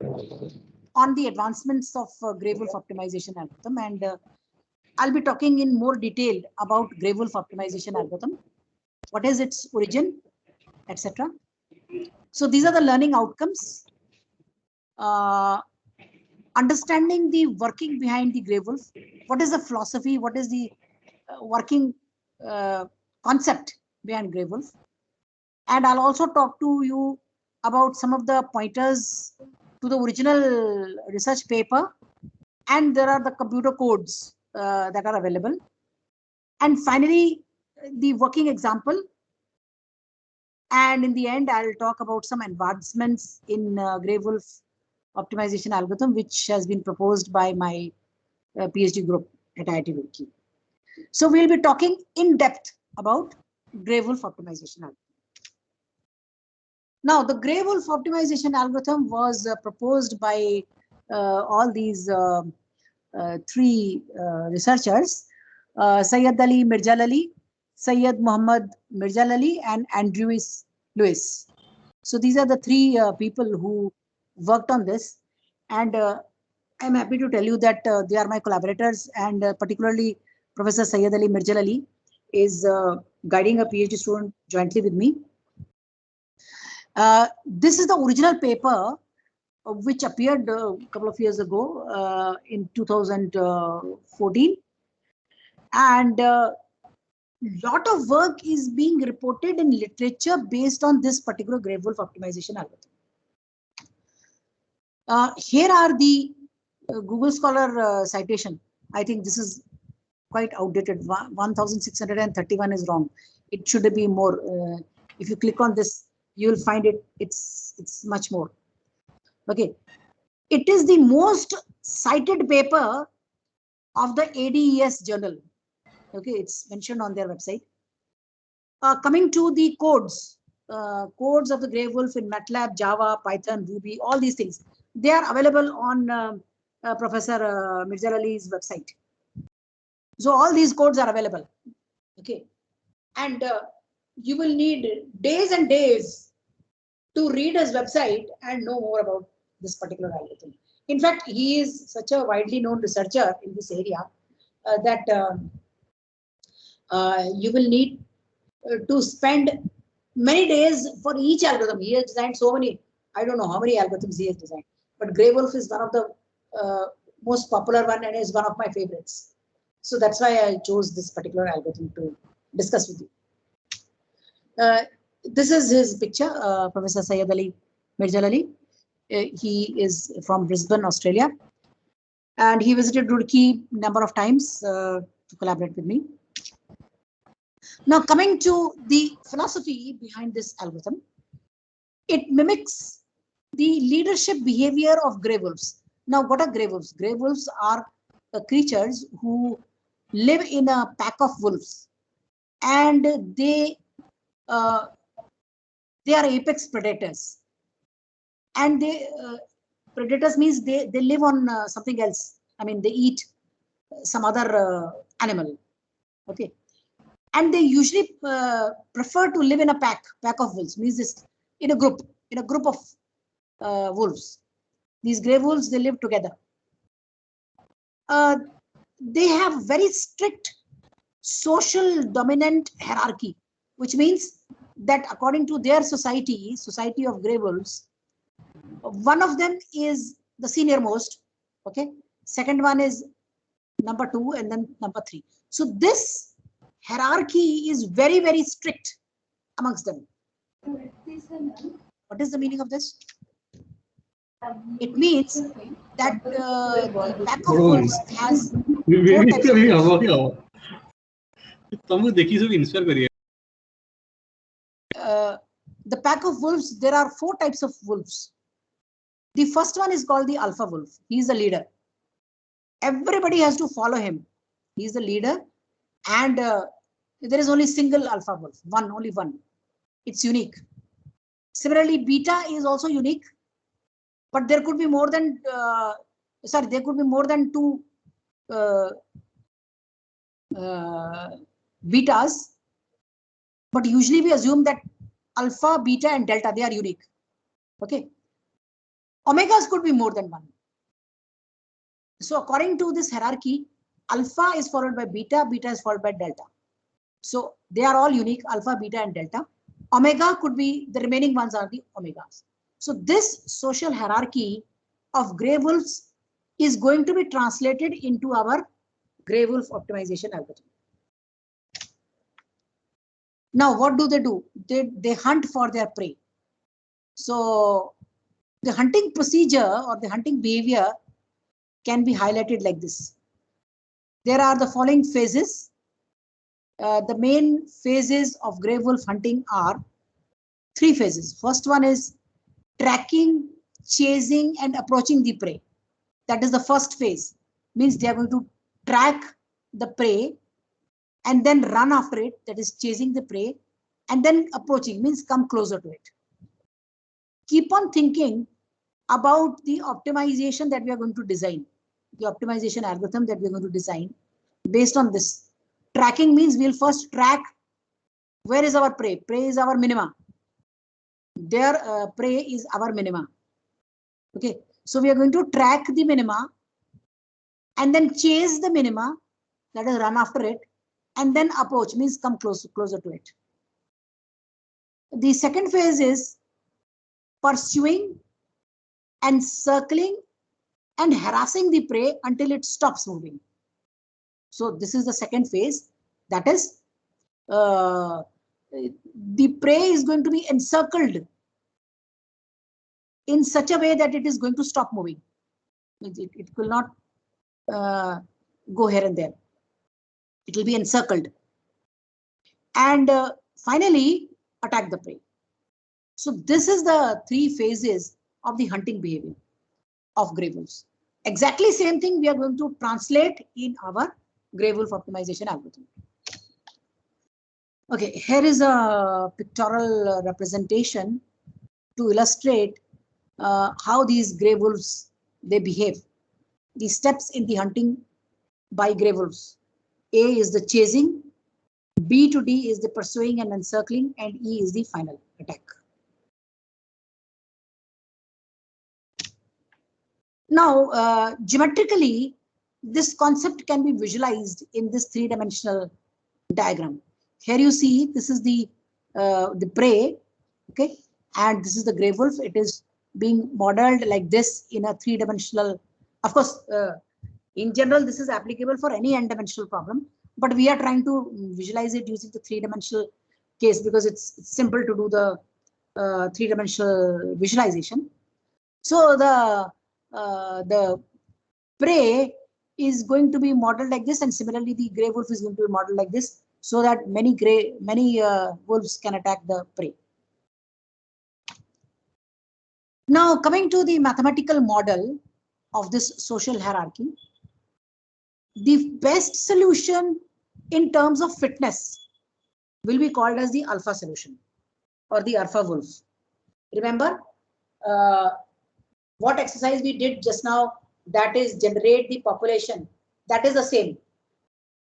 on the advancements of Grey Wolf optimization algorithm, and I'll be talking in more detail about Grey Wolf optimization algorithm, what is its origin, etc. So these are the learning outcomes. Understanding the working behind the Grey Wolf, what is the philosophy, what is the working concept behind Grey Wolf, and I'll also talk to you about some of the pointers to the original research paper, and there are the computer codes that are available, and finally the working example, and in the end I'll talk about some advancements in Grey Wolf optimization algorithm which has been proposed by my PhD group at IIT Roorkee. So we'll be talking in depth about Grey Wolf optimization algorithm. Now, the Grey Wolf optimization algorithm was proposed by all these three researchers, Syed Ali Mirjalali, Syed Muhammad Mirjalali, and Andrew Lewis. So these are the three people who worked on this, and I'm happy to tell you that they are my collaborators, and particularly Professor Syed Ali Mirjalali is guiding a PhD student jointly with me. This is the original paper which appeared a couple of years ago in 2014, and lot of work is being reported in literature based on this particular Grey Wolf optimization algorithm. Here are the Google Scholar citation. I think this is quite outdated. 1631 is wrong. It should be more. If you click on this, you will find it. It's much more. Okay, it is the most cited paper of the ADES journal. Okay, it's mentioned on their website. Coming to the codes, codes of the Grey Wolf in MATLAB, Java, Python, Ruby, all these things, they are available on Professor Mirjalali's website. So all these codes are available. Okay, and you will need days and days to read his website and know more about this particular algorithm. In fact, he is such a widely known researcher in this area that you will need to spend many days for each algorithm. He has designed so many, I don't know how many algorithms he has designed, but Grey Wolf is one of the most popular one and is one of my favorites. So that's why I chose this particular algorithm to discuss with you. This is his picture, Professor Syed Ali Mirjalali. He is from Brisbane, Australia, and he visited Roorkee number of times to collaborate with me. Now, coming to the philosophy behind this algorithm, it mimics the leadership behavior of Grey Wolves. Now, what are Grey Wolves? Grey Wolves are creatures who live in a pack of wolves, and they are apex predators. And predators means they live on something else. I mean, they eat some other animal. Okay. And they usually prefer to live in a pack of wolves, means this in a group of wolves. These Grey Wolves, they live together. They have very strict social dominant hierarchy, which means that according to their society of Grey Wolves, one of them is the senior most. Okay, second one is number 2, and then number 3. So this hierarchy is very, very strict amongst them. What is the meaning of this? It means that the pack of wolves has 4 types of wolves. The pack of wolves, there are 4 types of wolves. The first one is called the alpha wolf. He is the leader. Everybody has to follow him. He is the leader, and there is only single alpha wolf, only one. It's unique. Similarly, beta is also unique, but there could be more than there could be more than 2 betas, but usually we assume that alpha, beta, and delta, they are unique. Okay. Omegas could be more than one. So according to this hierarchy, alpha is followed by beta, beta is followed by delta. So they are all unique, alpha, beta, and delta. Omega could be, the remaining ones are the omegas. So this social hierarchy of gray wolves is going to be translated into our gray wolf optimization algorithm. Now, what do? They hunt for their prey. So the hunting procedure or the hunting behavior can be highlighted like this. There are the following phases. The main phases of gray wolf hunting are 3 phases. First one is tracking, chasing, and approaching the prey. That is the first phase. Means they are going to track the prey and then run after it, that is chasing the prey, and then approaching means come closer to it. Keep on thinking about the optimization that we are going to design, the optimization algorithm that we are going to design based on this. Tracking means we'll first track where is our prey. Prey is our minima. Their prey is our minima. Okay, so we are going to track the minima and then chase the minima, that is run after it, and then approach means come closer to it. The second phase is pursuing and circling and harassing the prey until it stops moving. So this is the second phase. That is, the prey is going to be encircled in such a way that it is going to stop moving. It will not go here and there. It will be encircled. And finally, attack the prey. So this is the 3 phases of the hunting behavior of gray wolves. Exactly same thing we are going to translate in our gray wolf optimization algorithm. Okay, here is a pictorial representation to illustrate how these gray wolves, they behave. The steps in the hunting by gray wolves. A is the chasing, B to D is the pursuing and encircling, and E is the final attack. Now, geometrically, this concept can be visualized in this 3-dimensional diagram. Here you see this is the prey, okay, and this is the gray wolf. It is being modeled like this in a 3-dimensional. Of course, in general, this is applicable for any n-dimensional problem, but we are trying to visualize it using the 3-dimensional case because it's simple to do the 3-dimensional visualization. So the prey is going to be modeled like this, and similarly the gray wolf is going to be modeled like this, so that many wolves can attack the prey. Now, coming to the mathematical model of this social hierarchy, the best solution in terms of fitness will be called as the alpha solution or the alpha wolf. Remember what exercise we did just now, that is generate the population. That is the same.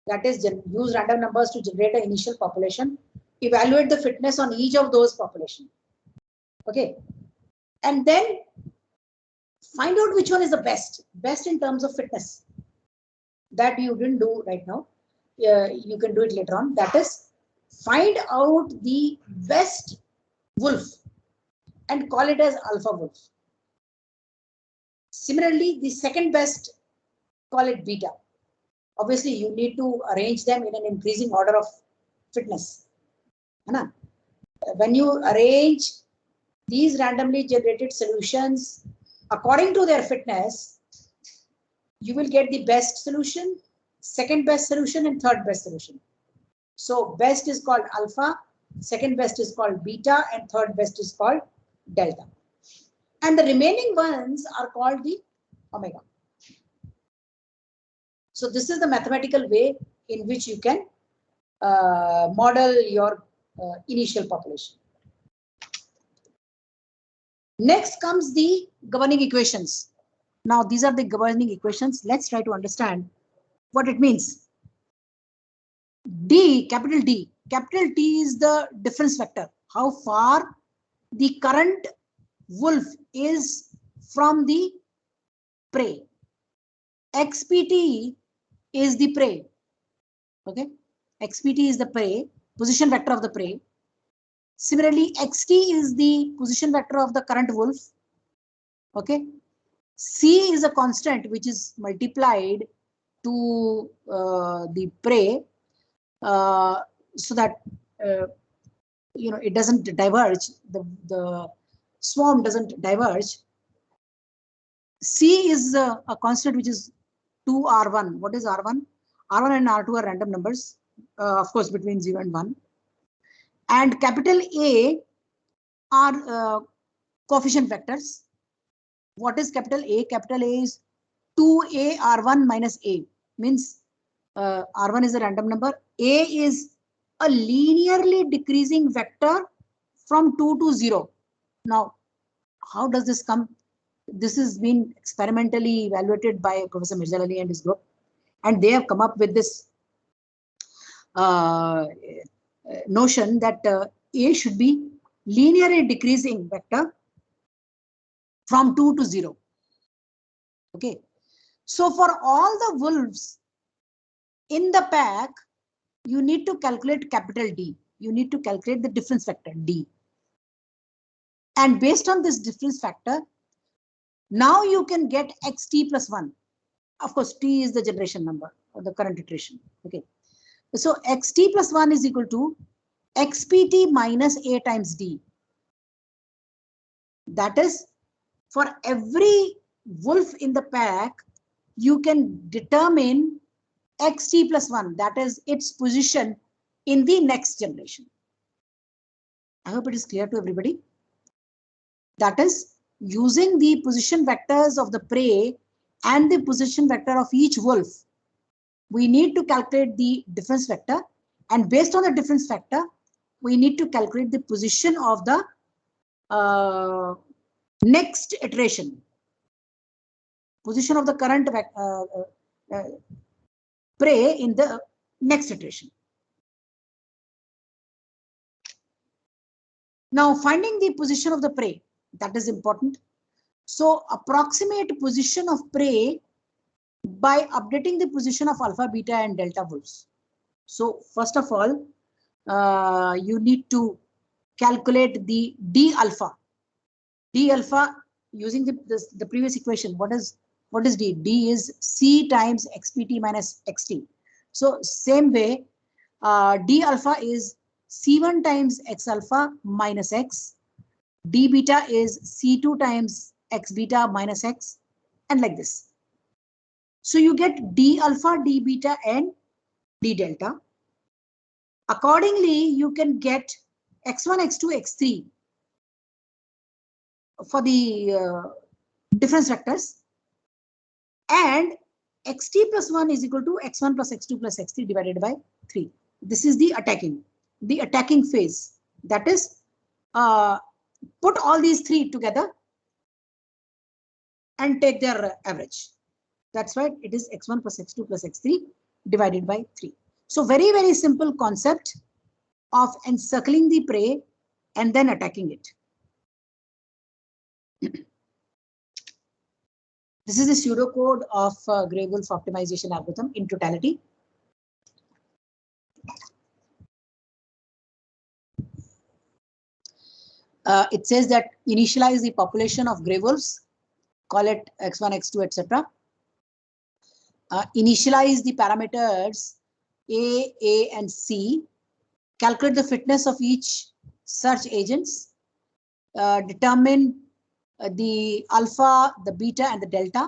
That is use random numbers to generate an initial population, evaluate the fitness on each of those population. Okay, and then find out which one is the best in terms of fitness. That you didn't do right now. You can do it later on. That is, find out the best wolf and call it as alpha wolf. Similarly, the second best, call it beta. Obviously, you need to arrange them in an increasing order of fitness. When you arrange these randomly generated solutions according to their fitness, you will get the best solution, second best solution, and third best solution. So best is called alpha, second best is called beta, and third best is called delta. And the remaining ones are called the omega. So this is the mathematical way in which you can model your initial population. Next comes the governing equations. Now these are the governing equations. Let's try to understand what it means. D, capital D is the difference vector. How far the current wolf is from the prey. XPT is the prey. Okay, XPT is the prey, position vector of the prey. Similarly, XT is the position vector of the current wolf. Okay, C is a constant which is multiplied to the prey so that it doesn't diverge. The swarm doesn't diverge. C is a constant which is 2R1. What is R1? R1 and R2 are random numbers, of course, between 0 and 1. And capital A are coefficient vectors. What is capital A? Capital A is 2A R1 minus A. Means R1 is a random number. A is a linearly decreasing vector from 2 to 0. Now, how does this come? This has been experimentally evaluated by Professor Mirza Ali and his group, and they have come up with this notion that A should be linearly decreasing vector from 2 to 0. Okay, so for all the wolves in the pack, you need to calculate capital D. You need to calculate the difference factor D. And based on this difference factor, now you can get XT plus 1. Of course, T is the generation number or the current iteration. Okay. So XT plus 1 is equal to XPT minus A times D. That is, for every wolf in the pack, you can determine XT plus 1. That is its position in the next generation. I hope it is clear to everybody. That is, using the position vectors of the prey and the position vector of each wolf, we need to calculate the difference vector, and based on the difference factor, we need to calculate the position of the next iteration, position of the current prey in the next iteration. Now, finding the position of the prey, that is important. So, approximate position of prey by updating the position of alpha, beta, and delta wolves. So, first of all, you need to calculate the D alpha. D alpha using the previous equation. What is D? D is C times XPT minus XT. So, same way, D alpha is C1 times X alpha minus X. D beta is C2 times X beta minus X, and like this. So you get D alpha, D beta, and D delta. Accordingly, you can get X1, X2, X3 for the difference vectors, and XT plus 1 is equal to X1 plus X2 plus X3 divided by 3. This is the attacking phase. That is, put all these three together and take their average. That's right, it is X1 plus X2 plus X3 divided by 3. So very, very simple concept of encircling the prey and then attacking it. This is the pseudocode of Grey Wolf optimization algorithm in totality. It says that initialize the population of grey wolves, call it X1, X2, etc. Initialize the parameters A, and C. Calculate the fitness of each search agents. Determine the alpha, the beta, and the delta.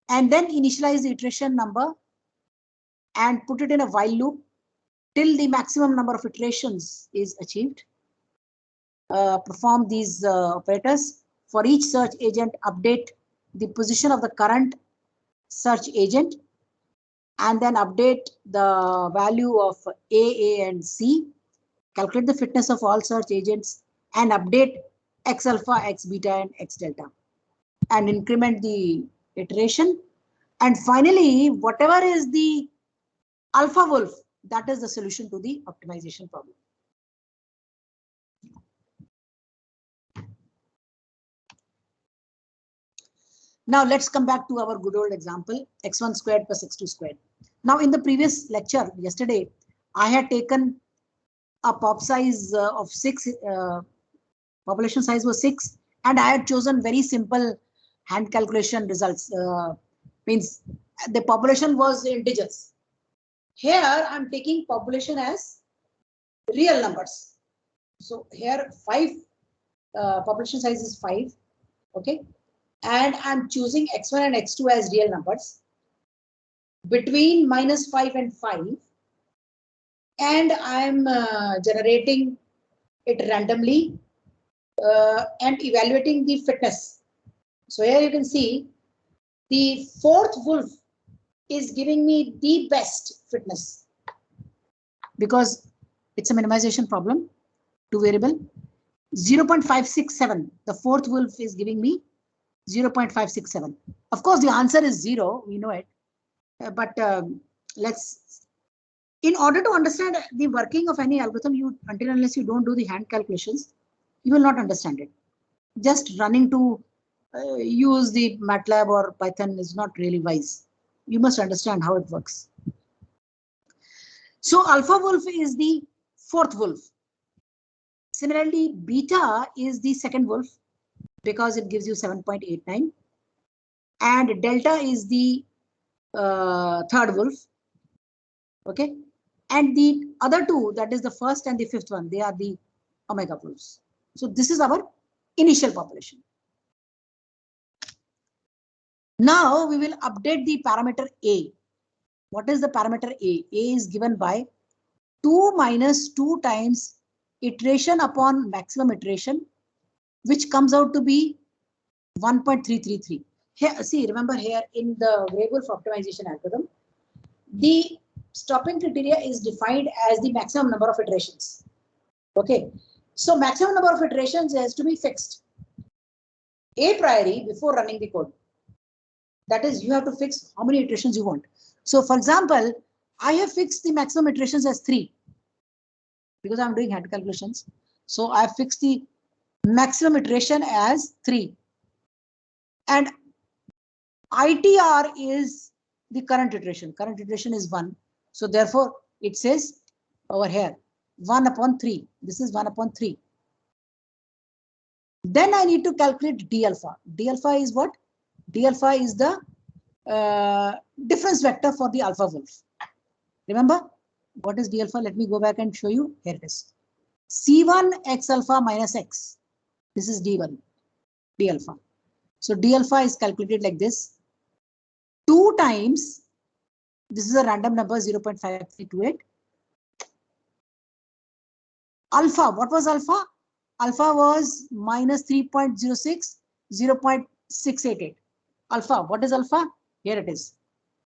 And then initialize the iteration number and put it in a while loop till the maximum number of iterations is achieved. Perform these operators. For each search agent, update the position of the current search agent, and then update the value of A, and C. Calculate the fitness of all search agents and update X alpha, X beta, and X delta, and increment the iteration. And finally, whatever is the alpha wolf, that is the solution to the optimization problem. Now let's come back to our good old example, x1 squared plus x2 squared. Now in the previous lecture yesterday, I had taken a pop size of 6, population size was 6, and I had chosen very simple hand calculation results. Means the population was integers. Here I'm taking population as real numbers. So here 5, population size is 5, okay, and I'm choosing x1 and x2 as real numbers between -5 and 5, and I'm generating it randomly and evaluating the fitness. So here you can see the fourth wolf is giving me the best fitness because it's a minimization problem, 2 variable. 0.567, the fourth wolf is giving me 0.567. Of course, the answer is 0, we know it. But let's, in order to understand the working of any algorithm, until unless you don't do the hand calculations, you will not understand it. Just running to use the MATLAB or Python is not really wise. You must understand how it works. So alpha wolf is the fourth wolf. Similarly, beta is the second wolf because it gives you 7.89. And delta is the third wolf. Okay. And the other two, that is the first and the fifth one, they are the omega wolves. So this is our initial population. Now we will update the parameter A. What is the parameter A? A is given by 2 minus 2 times iteration upon maximum iteration, which comes out to be 1.333. Here, see, remember here in the Gray-Wolf optimization algorithm, the stopping criteria is defined as the maximum number of iterations. Okay, so maximum number of iterations has to be fixed a priori before running the code. That is, you have to fix how many iterations you want. So for example, I have fixed the maximum iterations as 3 because I'm doing hand calculations. So I have fixed the maximum iteration as 3. And ITR is the current iteration. Current iteration is 1. So therefore, it says over here 1/3. This is 1/3. Then I need to calculate d alpha. D alpha is what? D alpha is the difference vector for the alpha wolf. Remember what is d alpha? Let me go back and show you. Here it is. C1 x alpha minus x. This is d1, d alpha. So d alpha is calculated like this. 2 times, this is a random number 0.5328. Alpha, what was alpha? Alpha was minus 3.06, 0.688. Alpha, what is alpha? Here it is.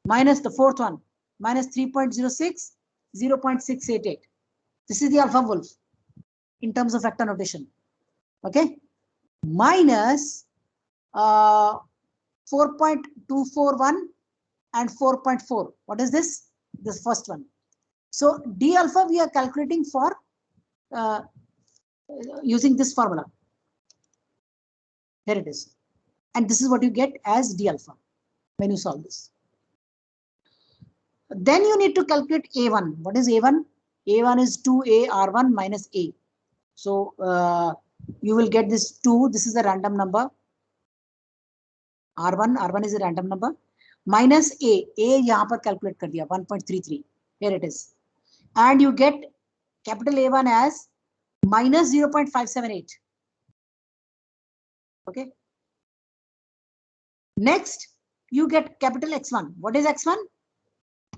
Minus the fourth one, minus 3.06, 0.688. This is the alpha wolf in terms of vector notation. Okay. Minus 4.241 and 4.4. What is this? This first one. So d alpha we are calculating for using this formula. Here it is. And this is what you get as d alpha when you solve this. Then you need to calculate A1. What is A1? A1 is 2A R1 minus A. So you will get this 2. This is a random number. R1 is a random number. Minus A. A यहाँ पर calculate कर दिया 1.33. Here it is. And you get capital A1 as minus 0.578. Okay. Next, you get capital X1. What is X1?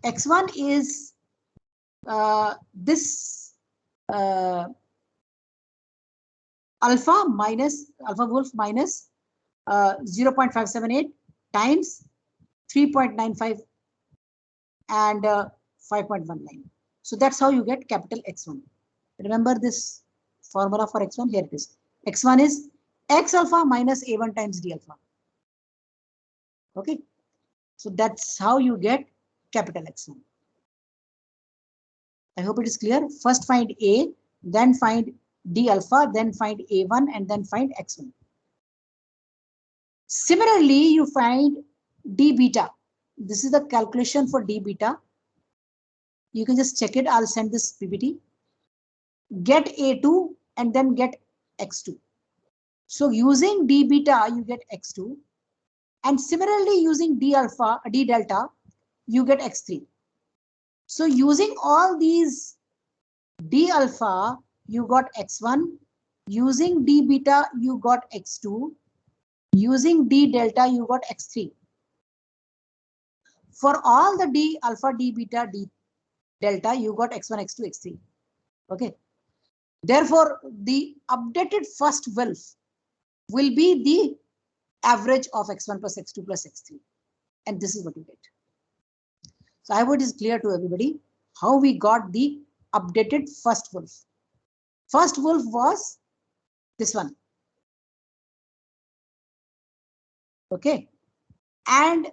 X1 is this alpha wolf minus 0.578 times 3.95 and 5.19. So that's how you get capital X1. Remember this formula for X1? Here it is. X1 is X alpha minus A1 times D alpha. Okay. So that's how you get capital X1. I hope it is clear. First find A, then find D alpha, then find A1, and then find X1. Similarly, you find d beta. This is the calculation for d beta. You can just check it. I'll send this PPT. Get A2 and then get X2. So using d beta, you get X2. And similarly, using d alpha, d delta, you get X3. So using all these d alpha, you got X1. Using d beta, you got X2. Using d delta, you got X3. For all the d alpha, d beta, d delta, you got X1, X2, X3. Okay. Therefore, the updated first Wilf will be the average of X1 plus X2 plus X3. And this is what you get. So I hope it is clear to everybody how we got the updated first Wilf. First Wilf was this one. Okay. And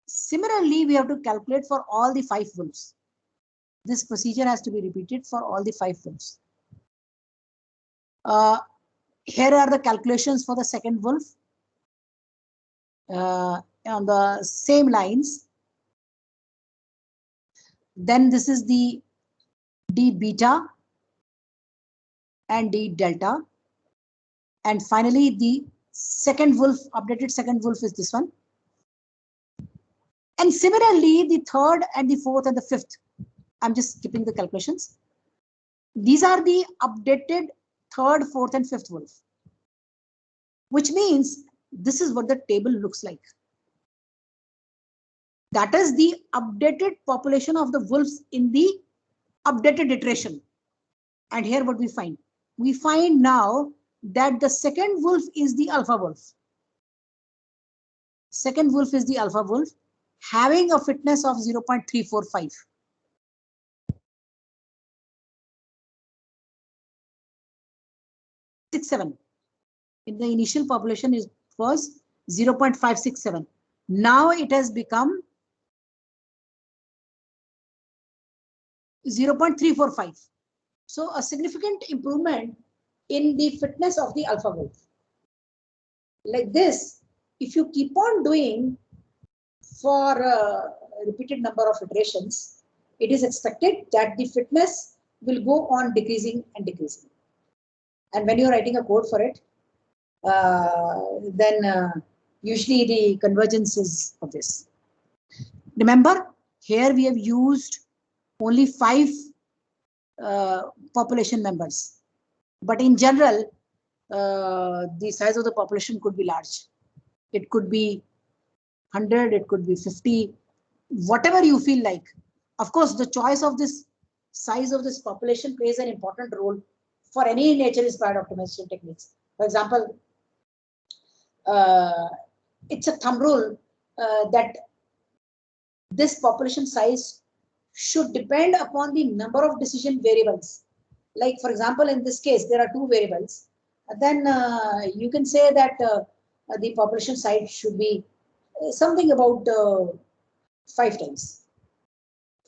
similarly, we have to calculate for all the 5 Wilfs. This procedure has to be repeated for all the 5 Wilfs. Here are the calculations for the second Wilf. On the same lines. Then this is the d beta and d delta. And finally, the second Wilf, updated second Wilf is this one. And similarly, the third and the fourth and the fifth, I'm just skipping the calculations. These are the updated third, fourth, and fifth Wilf, which means this is what the table looks like. That is the updated population of the wolves in the updated iteration. And here what we find? We find now that the second wolf is the alpha wolf. Second wolf is the alpha wolf having a fitness of 0.345. In the initial population it was 0.567. Now it has become 0.345. So a significant improvement in the fitness of the alpha wolf. Like this, if you keep on doing for a repeated number of iterations, it is expected that the fitness will go on decreasing and decreasing. And when you're writing a code for it, then usually the convergence is of this. Remember, here we have used only 5 population members. But in general, the size of the population could be large. It could be 100, it could be 50, whatever you feel like. Of course, the choice of this size of this population plays an important role for any nature-inspired optimization techniques. For example, it's a thumb rule that this population size should depend upon the number of decision variables. Like, for example, in this case, there are 2 variables. Then you can say that the population size should be something about 5 times.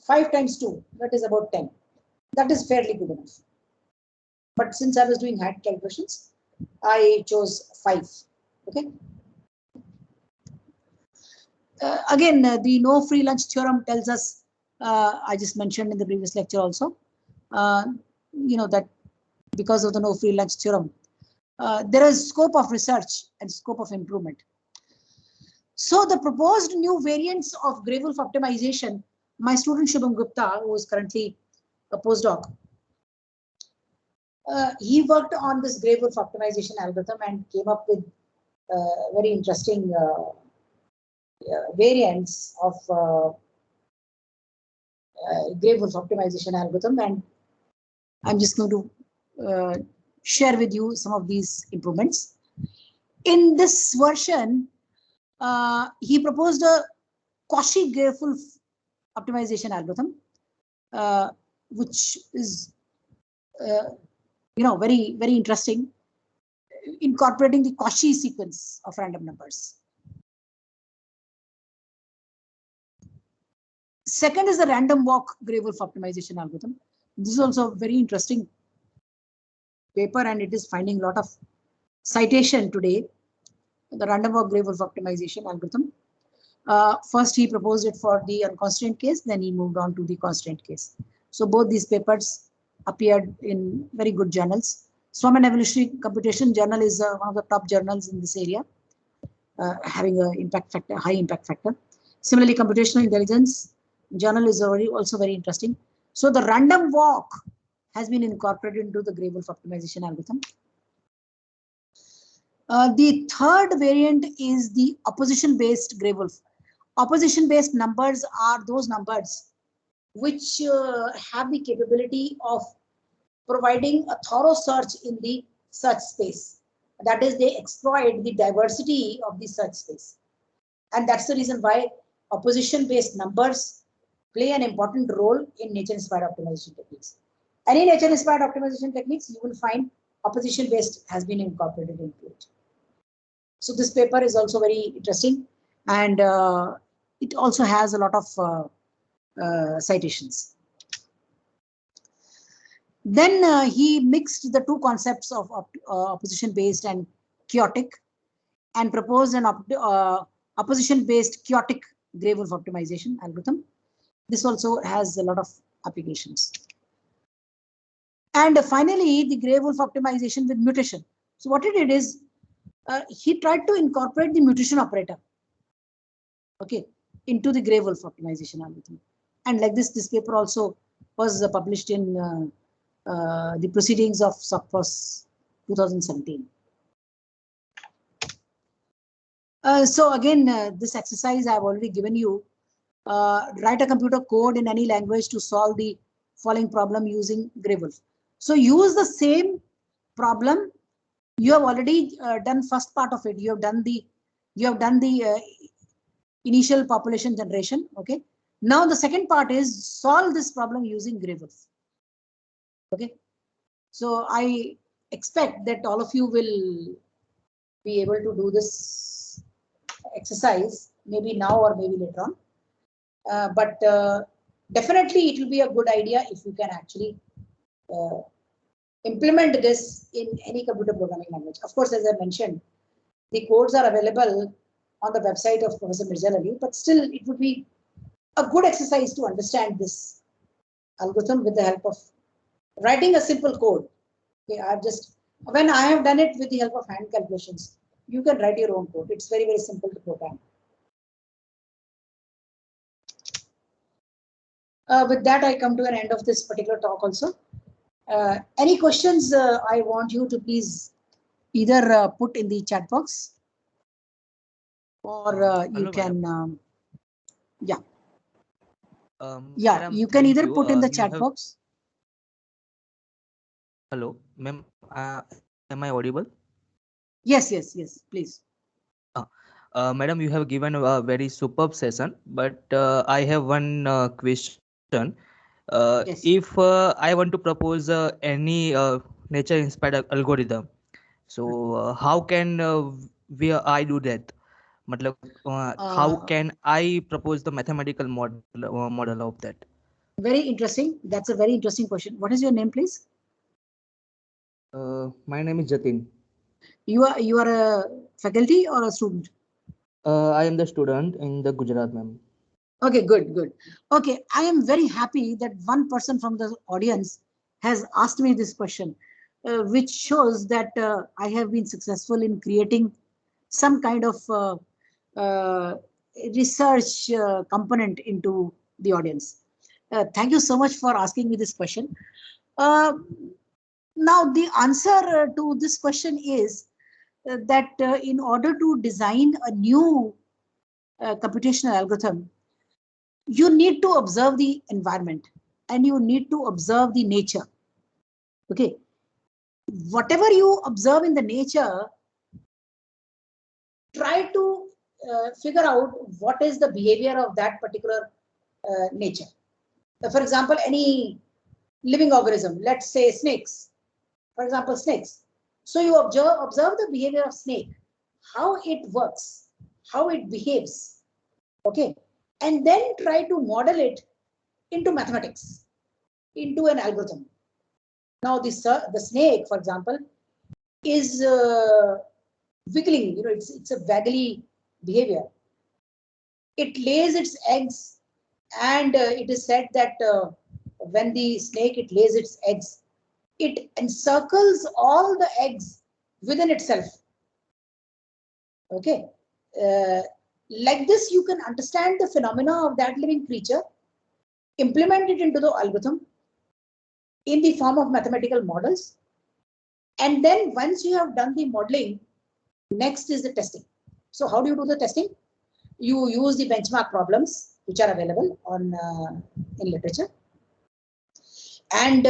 5 times 2, that is about 10. That is fairly good enough. But since I was doing hand calculations, I chose 5. Okay. Again, the no free lunch theorem tells us, I just mentioned in the previous lecture also, that because of the no free lunch theorem, there is scope of research and scope of improvement. So the proposed new variants of Grey-Wolf optimization, my student Shubham Gupta, who is currently a postdoc, he worked on this Grey-Wolf optimization algorithm and came up with very interesting variants of Grey-Wolf optimization algorithm, and I'm just going to share with you some of these improvements. In this version, he proposed a Cauchy-Grey-Wolf optimization algorithm, which is very, very interesting, incorporating the Cauchy sequence of random numbers. Second is the random walk Grey-Wolf optimization algorithm. This is also a very interesting paper, and it is finding a lot of citation today. the random walk Grey Wolf optimization algorithm. First, he proposed it for the unconstant case, then he moved on to the constant case. So both these papers appeared in very good journals. Swarm and Evolutionary Computation Journal is one of the top journals in this area, having a impact factor, high impact factor. Similarly, Computational Intelligence Journal is also very interesting. So the random walk has been incorporated into the Grey Wolf optimization algorithm. The third variant is the opposition-based Grey Wolf. Opposition-based numbers are those numbers which have the capability of providing a thorough search in the search space. That is, they exploit the diversity of the search space. And that's the reason why opposition-based numbers play an important role in nature-inspired optimization techniques. Any nature-inspired optimization techniques, you will find opposition-based has been incorporated into it. So this paper is also very interesting, and it also has a lot of citations. Then he mixed the two concepts of opposition-based and chaotic, and proposed an opposition-based chaotic Grey Wolf optimization algorithm. This also has a lot of applications. And finally, the Grey Wolf optimization with mutation. So what he did is, he tried to incorporate the mutation operator, okay, into the Grey Wolf optimization algorithm. And like this paper also was published in the Proceedings of SOCPOS 2017. So again, this exercise I've already given you. Write a computer code in any language to solve the following problem using Grey Wolf. So use the same problem. You have already done first part of it. You have done the initial population generation. Okay. Now the second part is solve this problem using Grey Wolf. Okay. So I expect that all of you will be able to do this exercise maybe now or maybe later on. But definitely it will be a good idea if you can actually implement this in any computer programming language. Of course, as I mentioned, the codes are available on the website of Professor Mirzal Ali, but still it would be a good exercise to understand this algorithm with the help of writing a simple code. Okay, when I have done it with the help of hand calculations, you can write your own code. It's very, very simple to program. With that, I come to an end of this particular talk also. Any questions I want you to please either put in the chat box or you can, yeah. Yeah, you can either put in the chat box. Hello, ma'am. Am I audible? Yes, please. Madam, you have given a very superb session, but I have one question. Yes. If I want to propose any nature-inspired algorithm, so how can I do that? Matlab, how can I propose the mathematical model of that? Very interesting. That's a very interesting question. What is your name, please? My name is Jatin. You are a faculty or a student? I am the student in the Gujarat, ma'am. Okay, good. Okay, I am very happy that one person from the audience has asked me this question, which shows that I have been successful in creating some kind of research component into the audience. Thank you so much for asking me this question. Now, the answer to this question is that in order to design a new computational algorithm, you need to observe the environment and you need to observe the nature. Okay. Whatever you observe in the nature, try to figure out what is the behavior of that particular nature. For example, any living organism, let's say snakes, for example, snakes. So you observe the behavior of snake, how it works, how it behaves. Okay. And then try to model it into mathematics, into an algorithm. Now, the snake, for example, is wiggling, it's a waggly behavior. It lays its eggs, and it is said that when the snake it lays its eggs, it encircles all the eggs within itself. Okay, like this you can understand the phenomena of that living creature, implement it into the algorithm in the form of mathematical models, and then once you have done the modeling, next is the testing. So how do you do the testing? You use the benchmark problems which are available on in literature, and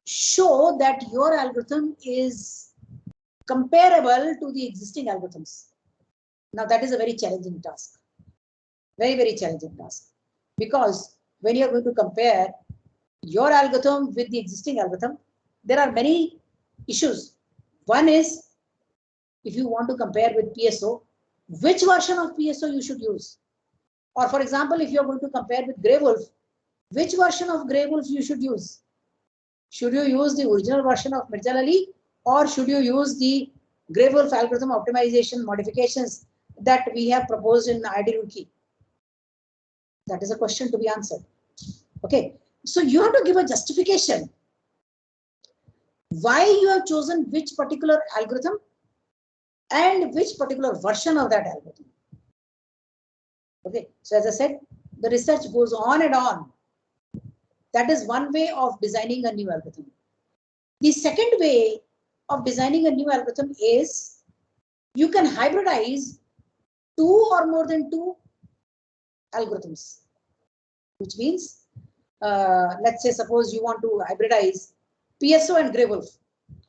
show that your algorithm is comparable to the existing algorithms. Now that is a very challenging task, very challenging task, because when you are going to compare your algorithm with the existing algorithm, there are many issues. One is, if you want to compare with PSO, which version of PSO you should use? Or for example, if you are going to compare with Grey Wolf, which version of Grey Wolf you should use? Should you use the original version of Mirza Ali, or should you use the Grey Wolf algorithm optimization modifications that we have proposed in IIT Roorkee? That is a question to be answered. Okay, so you have to give a justification why you have chosen which particular algorithm and which particular version of that algorithm. Okay, so as I said, the research goes on and on. That is one way of designing a new algorithm. The second way of designing a new algorithm is you can hybridize two or more than two algorithms, which means, let's say, suppose you want to hybridize PSO and Grey Wolf.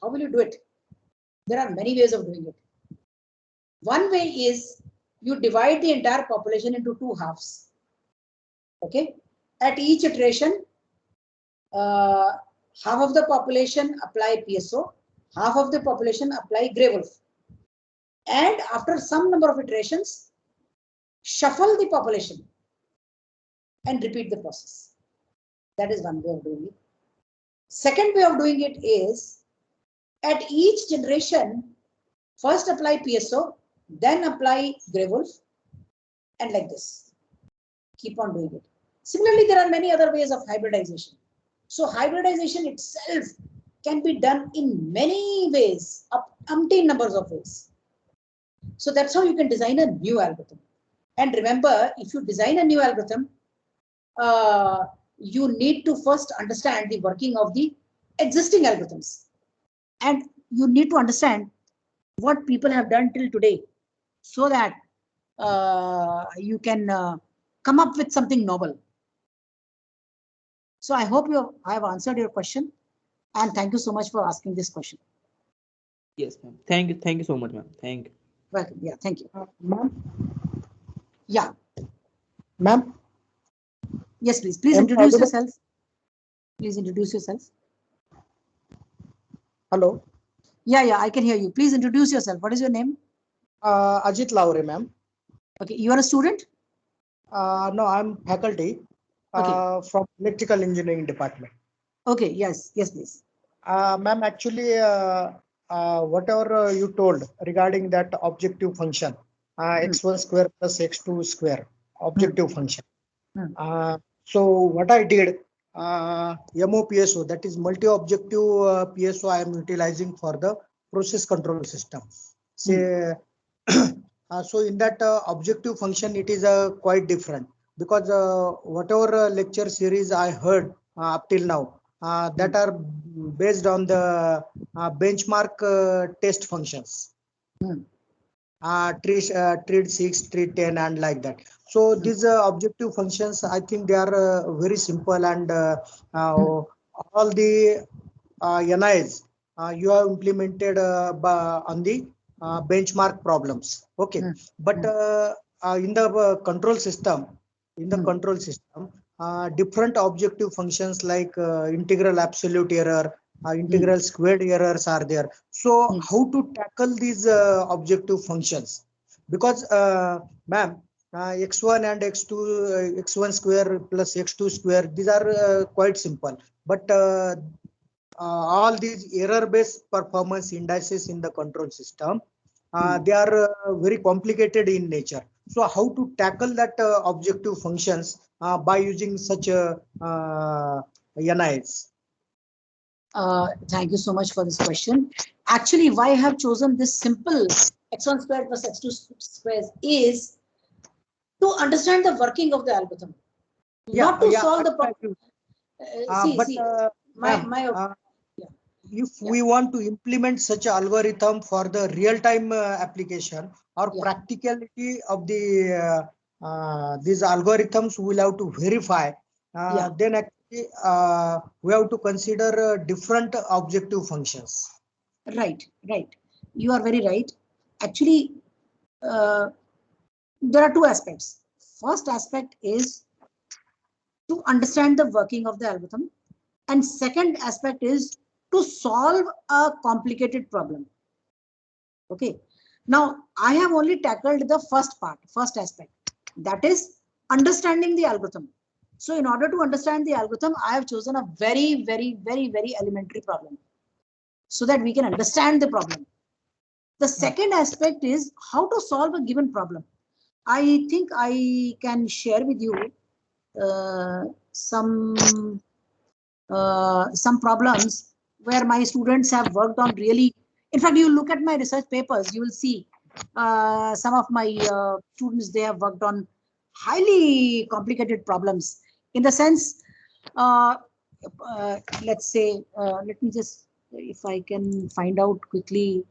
How will you do it? There are many ways of doing it. One way is you divide the entire population into two halves. Okay, at each iteration, half of the population apply PSO, half of the population apply Grey Wolf. And after some number of iterations, shuffle the population and repeat the process. That is one way of doing it. Second way of doing it is, at each generation, first apply PSO, then apply Grey Wolf, and like this. Keep on doing it. Similarly, there are many other ways of hybridization. So hybridization itself can be done in many ways, up umpteen numbers of ways. So that's how you can design a new algorithm. And remember, if you design a new algorithm, you need to first understand the working of the existing algorithms. And you need to understand what people have done till today, so that you can come up with something novel. So I hope I have answered your question, and thank you so much for asking this question. Yes, ma'am. Thank you so much, ma'am. Thank you. Welcome. Yeah, thank you. Ma'am? Yeah. Ma'am? Yes, please. Please introduce yourself. Please introduce yourself. Hello. Yeah, I can hear you. Please introduce yourself. What is your name? Ajit Laure, ma'am. Okay, you are a student? No, I'm faculty from electrical engineering department. Okay, yes, please. Ma'am, actually, whatever you told regarding that objective function, x1 square plus x2 square, objective function. So what I did, MOPSO, that is multi-objective PSO, I am utilizing for the process control system. Say, so in that objective function, it is quite different, because whatever lecture series I heard up till now, that are based on the benchmark test functions. Trade 6, trade 10, and like that. So these objective functions, I think they are very simple, and all the NIs you have implemented on the benchmark problems. Okay, but in the control system, different objective functions like integral absolute error, integral squared errors are there. So how to tackle these objective functions? Because ma'am, x1 and x2, x1 square plus x2 square, these are quite simple. But all these error-based performance indices in the control system, they are very complicated in nature. So how to tackle that objective functions by using such NIs? Thank you so much for this question. Actually, why I have chosen this simple x1 squared plus x2 squares is to understand the working of the algorithm, not to solve the problem. If we want to implement such an algorithm for the real-time application or practicality of the these algorithms, we'll have to verify. Then actually we have to consider different objective functions. Right. You are very right. Actually, there are two aspects. First aspect is to understand the working of the algorithm, and second aspect is to solve a complicated problem. Okay. Now, I have only tackled the first aspect, that is understanding the algorithm. So in order to understand the algorithm, I have chosen a very elementary problem so that we can understand the problem. The second aspect is how to solve a given problem. I think I can share with you some problems where my students have worked on really. In fact, you look at my research papers, you will see some of my students, they have worked on highly complicated problems. In the sense, let's say, let me just, if I can find out quickly,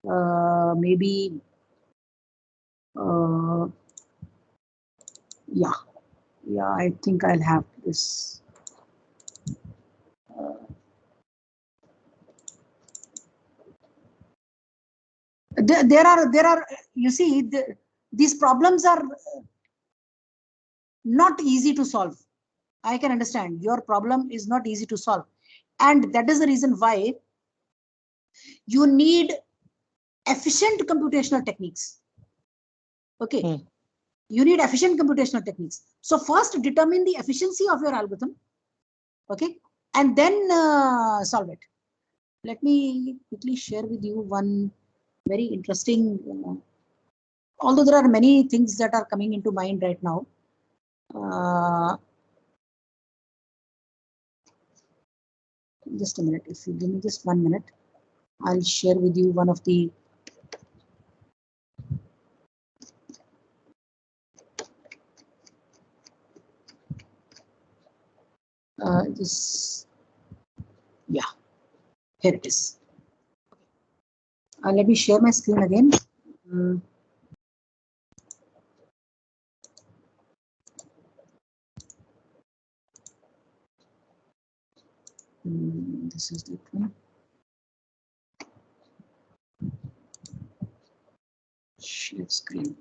maybe, yeah, I think I'll have this. There are, you see, these problems are not easy to solve. I can understand your problem is not easy to solve, and that is the reason why you need efficient computational techniques. Okay. You need efficient computational techniques. So first determine the efficiency of your algorithm. Okay. And then solve it. Let me quickly share with you one very interesting, although there are many things that are coming into mind right now. Just a minute. If you give me just 1 minute, I'll share with you one of the here it is. Let me share my screen again. This is the one. Share screen.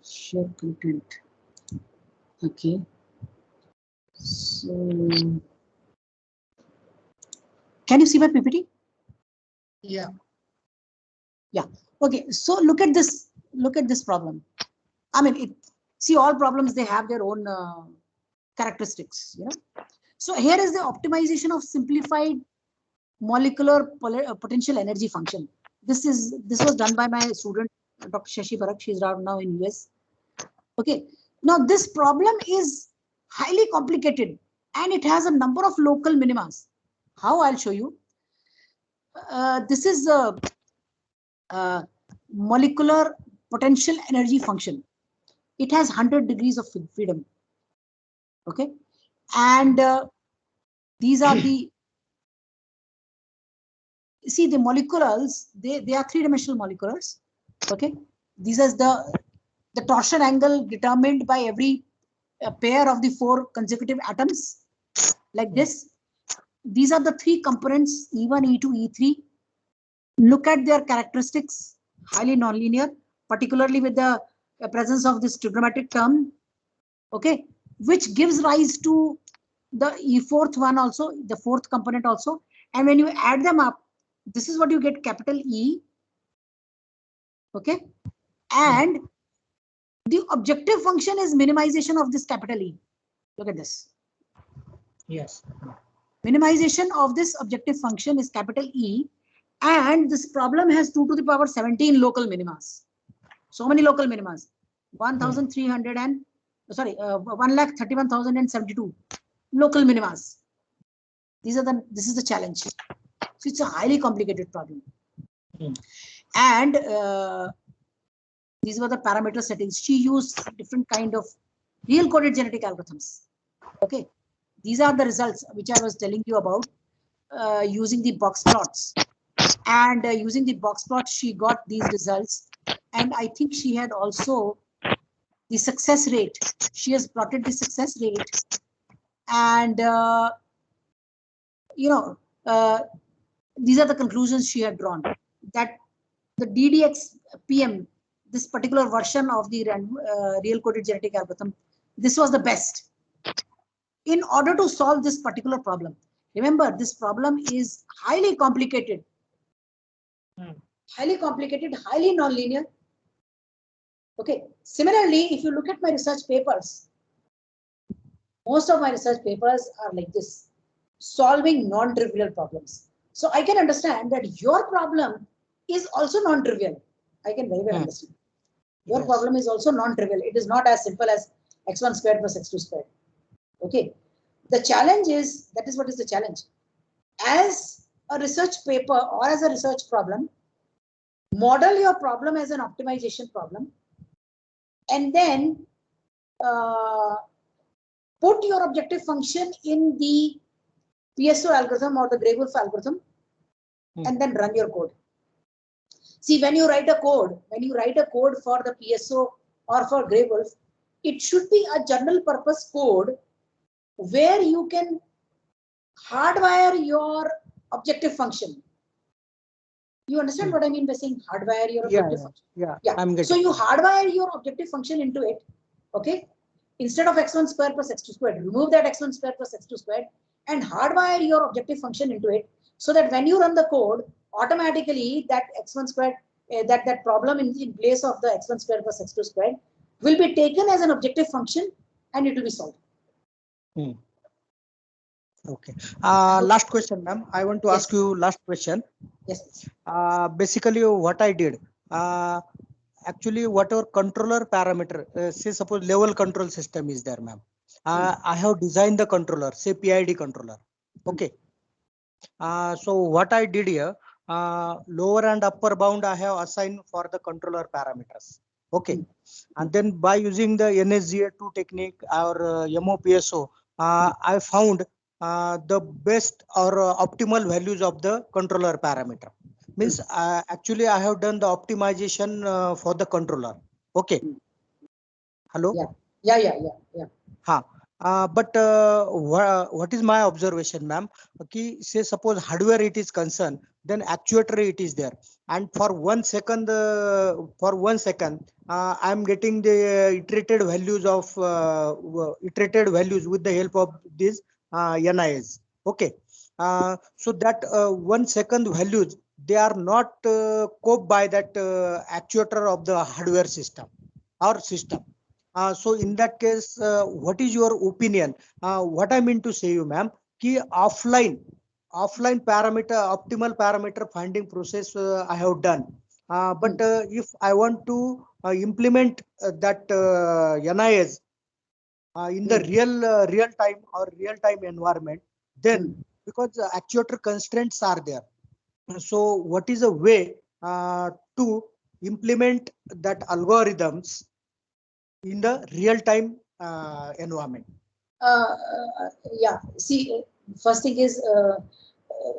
Share content. Okay. So, can you see my PPT? Yeah. Okay. So look at this. Look at this problem. I mean, see, all problems, they have their own characteristics. You know. So here is the optimization of simplified molecular potential energy function. This was done by my student Dr. Shashi Bharat. She's now in US. Okay. Now this problem is highly complicated and it has a number of local minimas. How? I'll show you. This is a molecular potential energy function. It has 100 degrees of freedom. Okay. And these are the, see, the moleculars, they are three-dimensional moleculars. Okay. These are the torsion angle determined by every pair of the 4 consecutive atoms, like this. These are the 3 components, E1, E2, E3. Look at their characteristics, highly nonlinear, particularly with the presence of this trigonometric term, okay, which gives rise to the E4th one also, the 4th component also. And when you add them up, this is what you get, capital E, okay, and The objective function is minimization of this capital E. Look at this. Yes. Minimization of this objective function is capital E, and this problem has 2 to the power 17 local minimas. So many local minimas. 1,300 and 1,31,072 local minimas. This is the challenge. So it's a highly complicated problem. And these were the parameter settings. She used different kind of real coded genetic algorithms. Okay, these are the results which I was telling you about using the box plots. And using the box plots, she got these results. And I think she had also the success rate. She has plotted the success rate. And, these are the conclusions she had drawn. That the DDX-PM, this particular version of the real coded genetic algorithm, this was the best in order to solve this particular problem. Remember, this problem is highly complicated, highly nonlinear. Okay. Similarly, if you look at my research papers, most of my research papers are like this, solving non-trivial problems. So I can understand that your problem is also non-trivial. I can very well understand. Your problem is also non-trivial. It is not as simple as x1 squared plus x2 squared. Okay. The challenge is, that is what is the challenge. As a research paper or as a research problem, model your problem as an optimization problem, and then put your objective function in the PSO algorithm or the Gray-Wolf algorithm, and then run your code. See, when you write a code for the PSO or for Gray-Wolf, it should be a general purpose code where you can hardwire your objective function. You understand what I mean by saying hardwire your objective function? Yeah. So you hardwire your objective function into it. Okay. Instead of x1 squared plus x2 squared, remove that x1 squared plus x2 squared and hardwire your objective function into it, so that when you run the code, automatically that x1 squared, that problem in place of the x1 squared plus x2 squared will be taken as an objective function and it will be solved. Okay. Last question, ma'am. I want to ask you last question. Yes. Basically, what I did, actually, whatever controller parameter, say suppose level control system is there, ma'am. I have designed the controller, say PID controller. Okay. So what I did here, lower and upper bound I have assigned for the controller parameters. Okay. And then by using the NSGA2 technique or MOPSO, I found the best or optimal values of the controller parameter. Means actually I have done the optimization for the controller. Okay. Hello. Yeah. But what is my observation, ma'am? Okay, say suppose hardware it is concerned, then actuator it is there, and for 1 second, I am getting the iterated values with the help of these NIS. Okay, so that 1 second values, they are not coped by that actuator of the hardware system or system. So in that case, what is your opinion? What I mean to say you, ma'am, ki offline parameter, optimal parameter finding process I have done. But if I want to implement that NIS in the real time environment, then because actuator constraints are there. So what is a way to implement that algorithms in the real-time environment? Yeah. See, first thing is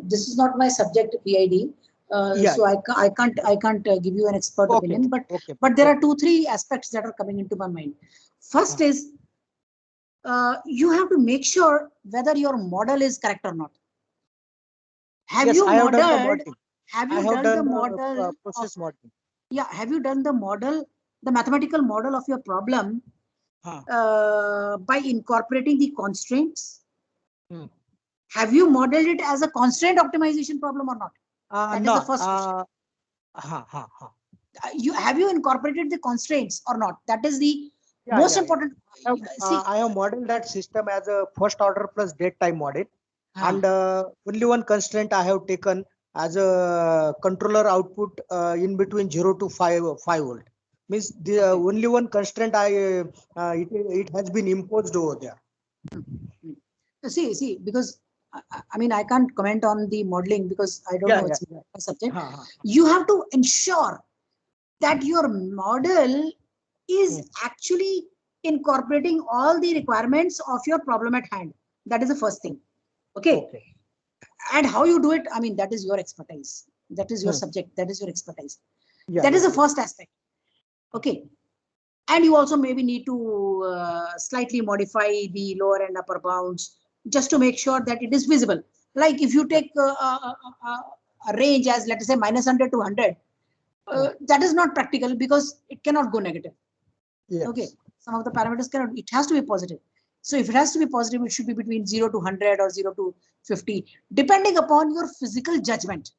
this is not my subject, PID. So I can't give you an expert opinion. But there are 2-3 aspects that are coming into my mind. First is you have to make sure whether your model is correct or not. Have you done the model process modeling? Yeah. Have you done the model, the mathematical model of your problem by incorporating the constraints? Have you modeled it as a constraint optimization problem or not? That is the first question. have you incorporated the constraints or not? That is the Yeah, most yeah, important. See, I have modeled that system as a first order plus date time model. ah, And only one constraint I have taken as a controller output in between 0 to 5 volt. Means the only one constraint it has been imposed over there. see, because I mean, I can't comment on the modeling because I don't Yeah, know, yeah, it's yeah. a subject. Ha, You have to ensure that your model is actually incorporating all the requirements of your problem at hand. That is the first thing. Okay. Okay. And how you do it, I mean, that is your expertise. That is your Hmm. subject. That is your expertise. Yeah, That is yeah, the first aspect. Okay. And you also maybe need to slightly modify the lower and upper bounds just to make sure that it is visible. Like if you take a range as, let us say, -100 to 100, that is not practical because it cannot go negative. Yes. Okay. Some of the parameters cannot, it has to be positive. So if it has to be positive, it should be between 0 to 100 or 0 to 50, depending upon your physical judgment.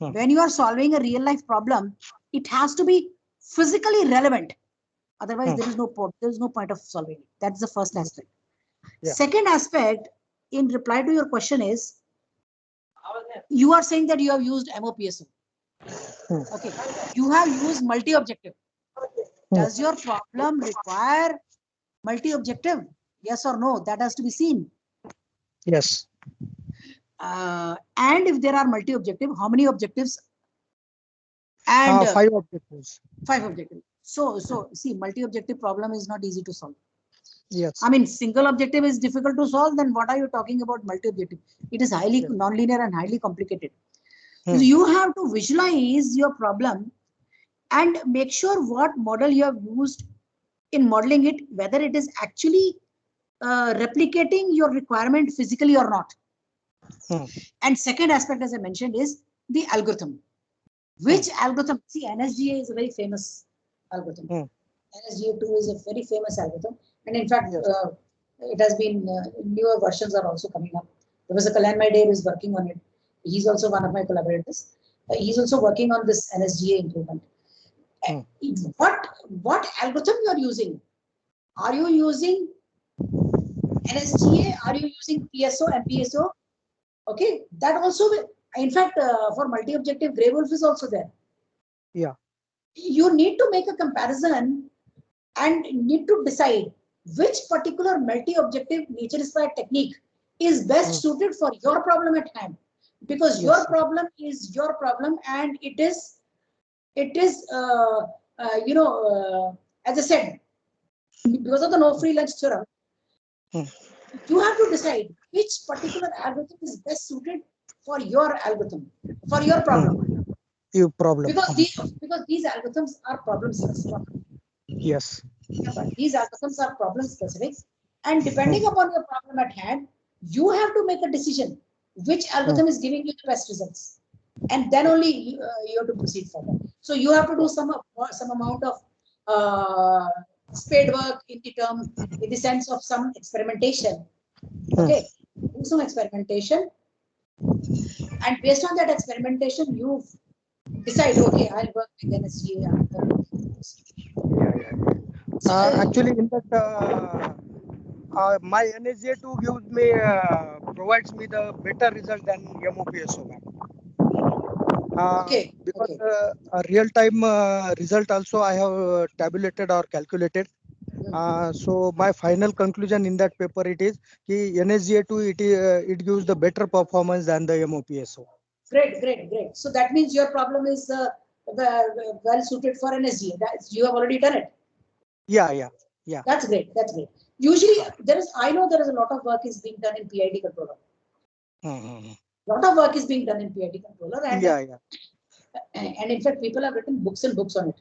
Hmm. When you are solving a real life problem, it has to be physically relevant. Otherwise, there is no point of solving it. That's the first aspect. Yeah. Second aspect, in reply to your question, is you are saying that you have used MOPSO. Hmm. Okay. You have used multi-objective. Does your problem require multi-objective? Yes or no? That has to be seen. Yes. And if there are multi-objective, how many objectives? And 5 objectives. 5 objectives. So see, multi-objective problem is not easy to solve. Yes. I mean, single objective is difficult to solve. Then what are you talking about multi-objective? It is highly non-linear and highly complicated. So you have to visualize your problem and make sure what model you have used in modeling it, whether it is actually replicating your requirement physically or not. And second aspect, as I mentioned, is the algorithm. Which algorithm? See, NSGA is a very famous algorithm. NSGA2 is a very famous algorithm. And in fact, it has been, newer versions are also coming up. Professor Kalyan Maide is working on it. He's also one of my collaborators. He's also working on this NSGA improvement. What algorithm you are using? Are you using NSGA? Are you using PSO, MPSO? Okay, that also will, in fact, for multi-objective, Grey Wolf is also there. Yeah. You need to make a comparison and need to decide which particular multi-objective nature-inspired technique is best suited for your problem at hand. Because your problem is your problem, and it is as I said, because of the no free lunch theorem, you have to decide which particular algorithm is best suited for your algorithm, for your problem. Your problem. Because these algorithms are problem specific. Yes. These algorithms are problem specific, and depending upon your problem at hand, you have to make a decision which algorithm is giving you the best results, and then only you have to proceed further. So you have to do some amount of spade work in the sense of some experimentation. Okay, do some experimentation, and based on that experimentation, you decide, okay, I'll work with NSGA. Actually, in that, my NSGA2 gives me provides me the better result than MOPSO. Okay. Because a real-time result also I have tabulated or calculated. So my final conclusion in that paper it is कि NSGA2 it gives the better performance than the MOPSO. Great. So that means your problem is well suited for NSGA. You have already done it. Yeah. That's great. Usually I know there is a lot of work is being done in PID controller. Lot of work is being done in PID controller, and and in fact people have written books and books on it.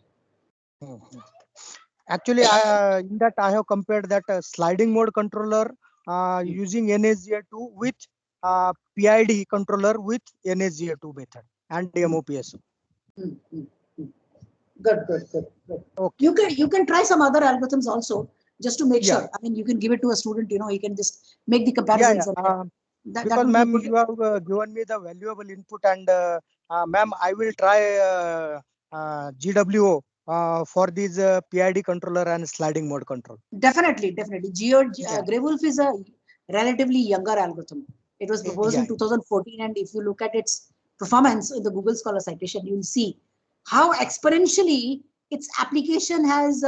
Actually, in that I have compared that sliding mode controller using NSGA2 with PID controller with NSGA2 method and MOPSO. Good. Okay. You can try some other algorithms also, just to make sure. I mean, you can give it to a student. He can just make the comparisons. Because ma'am, you have given me the valuable input, and ma'am, I will try GWO for these PID controller and sliding mode control? Definitely. Yeah. Grey Wolf is a relatively younger algorithm. It was proposed Yeah. in 2014, and if you look at its performance in the Google Scholar citation, you'll see how exponentially its application has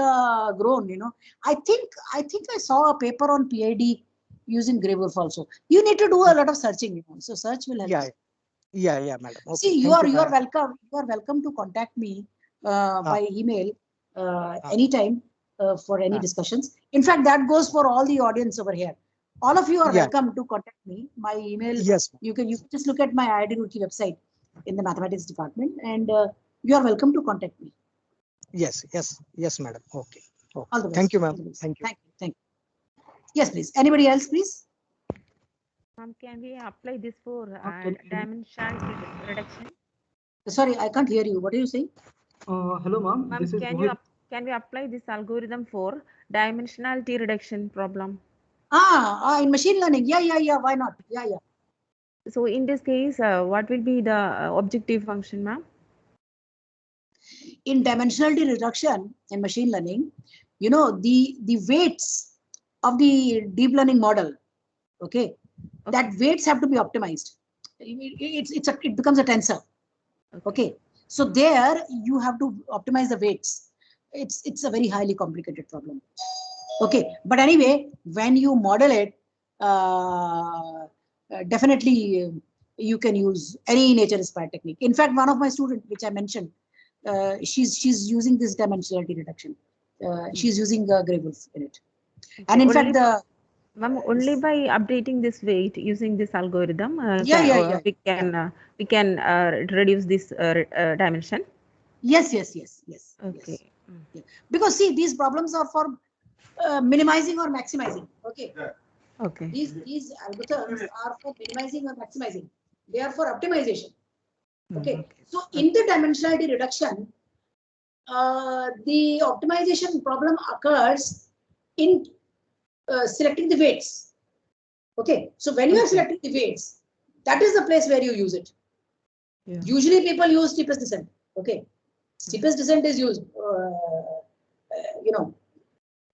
grown. I think I saw a paper on PID using Grey Wolf also. You need to do a lot of searching. So search will help. Yeah. Yeah, madam. Okay. See, you Thank are ma'am. welcome. You are welcome to contact me by email Ah. anytime for any Ah. discussions. In fact, that goes for all the audience over here. All of you are Yeah. welcome to contact me. My email. Yes. You can just look at my IIT Roorkee website in the mathematics department, and you are welcome to contact me. Yes, madam. Okay. All the best. Thank you, All ma'am. the best. Thank you. Thank you. Yes, please. Anybody else, please? Can we apply this for can you- dimension reduction? Sorry, I can't hear you. What are you saying? Hello, ma'am. Ma'am, This is can Rohit. can we apply this algorithm for dimensionality reduction problem? In machine learning. Yeah. Why not? Yeah. So in this case, what will be the objective function, ma'am? In dimensionality reduction in machine learning, the weights of the deep learning model, okay, that weights have to be optimized. It becomes a tensor, okay. So there you have to optimize the weights. It's a very highly complicated problem, okay. But anyway, when you model it, definitely you can use any nature-inspired technique. In fact, one of my students, which I mentioned, she's using this dimensionality reduction. She's using Grey Wolf in it. And in fact, ma'am, only by updating this weight using this algorithm, we can reduce this dimension. Yes. Okay. Yeah. Because see, these problems are for minimizing or maximizing. Okay. Okay. These algorithms are for minimizing or maximizing. They are for optimization. Okay. So in the dimensionality reduction, the optimization problem occurs in selecting the weights. Okay. So when you are selecting the weights, that is the place where you use it. Yeah. Usually people use steepest descent. Okay. Steepest descent is used,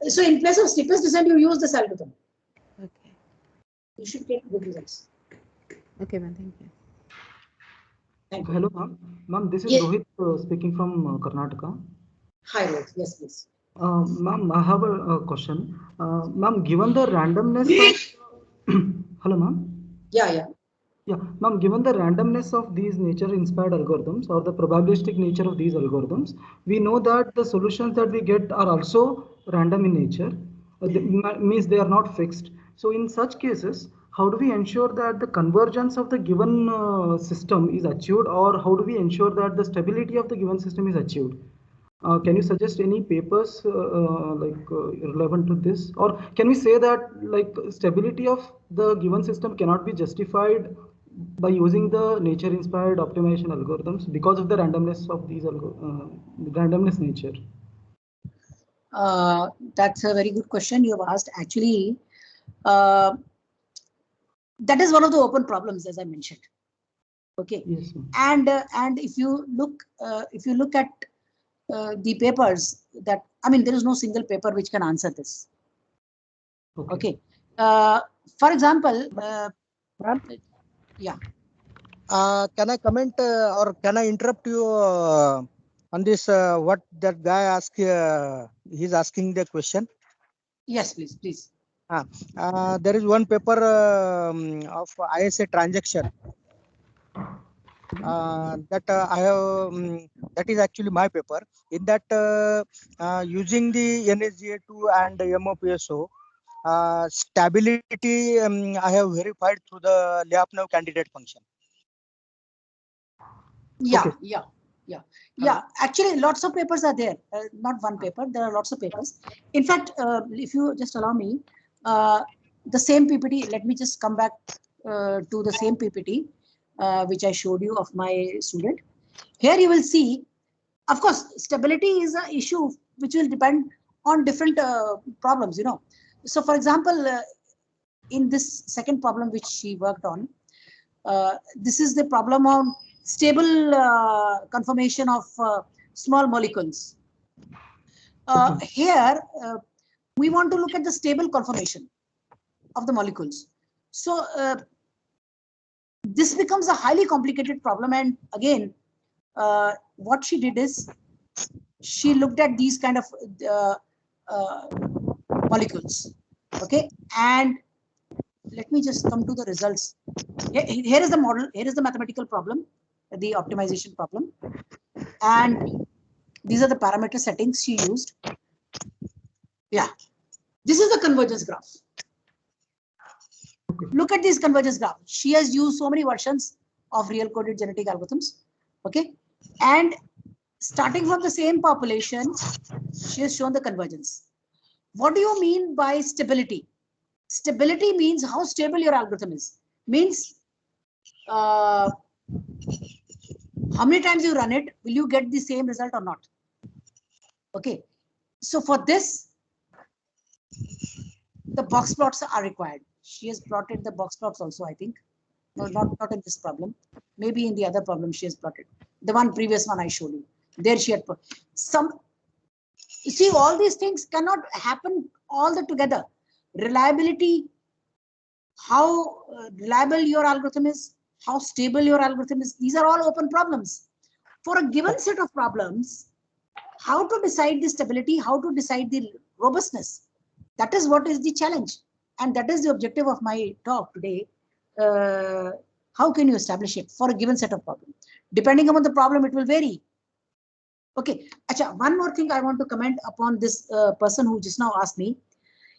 So in place of steepest descent, you use this algorithm. Okay. You should get good results. Okay, ma'am. Thank you. Thank you. Hello, ma'am. Ma'am, this is Yes. Rohit speaking from Karnataka. Hi, Rohit. Yes, please. Ma'am, I have a question. Ma'am, given the randomness of hello, ma'am. Yeah. Yeah, ma'am, given the randomness of these nature-inspired algorithms or the probabilistic nature of these algorithms, we know that the solutions that we get are also random in nature. Means they are not fixed. So in such cases, how do we ensure that the convergence of the given system is achieved, or how do we ensure that the stability of the given system is achieved? Can you suggest any papers relevant to this, or can we say that like stability of the given system cannot be justified by using the nature-inspired optimization algorithms because of the randomness of these randomness nature? That's a very good question you have asked. Actually, that is one of the open problems, as I mentioned. Okay. Yes, and if you look at the papers that, there is no single paper which can answer this. Okay. For example, yeah. Can I comment or can I interrupt you on this? What that guy asked? He's asking the question. Yes, please. There is one paper of ISA transaction that I have. That is actually my paper. In that, using the NSGA2 and MOPSO, stability I have verified through the Lyapunov candidate function. Yeah. Okay. Yeah. Actually, lots of papers are there. Not one paper. There are lots of papers. In fact, if you just allow me, the same PPT. Let me just come back to the same PPT which I showed you of my student. Here you will see, of course, stability is an issue which will depend on different problems. So, for example, in this second problem which she worked on, this is the problem on stable conformation of small molecules. Here, we want to look at the stable conformation of the molecules. So this becomes a highly complicated problem. And again, what she did is she looked at these kind of molecules. Okay, and let me just come to the results. Here is the model. Here is the mathematical problem, the optimization problem, and these are the parameter settings she used. Yeah, this is the convergence graph. Look at this convergence graph. She has used so many versions of real coded genetic algorithms. Okay, and starting from the same population, she has shown the convergence. What do you mean by stability? Stability means how stable your algorithm is. Means how many times you run it, will you get the same result or not? Okay, so for this, the box plots are required. She has plotted the box plots also, I think. No, not in this problem. Maybe in the other problem she has plotted. The previous one I showed you. There she had put some. You see, all these things cannot happen all together. Reliability, how reliable your algorithm is, how stable your algorithm is. These are all open problems. For a given set of problems, how to decide the stability, how to decide the robustness. That is what is the challenge. And that is the objective of my talk today. How can you establish it for a given set of problems? Depending upon the problem, it will vary. Okay, Acha, one more thing I want to comment upon this person who just now asked me.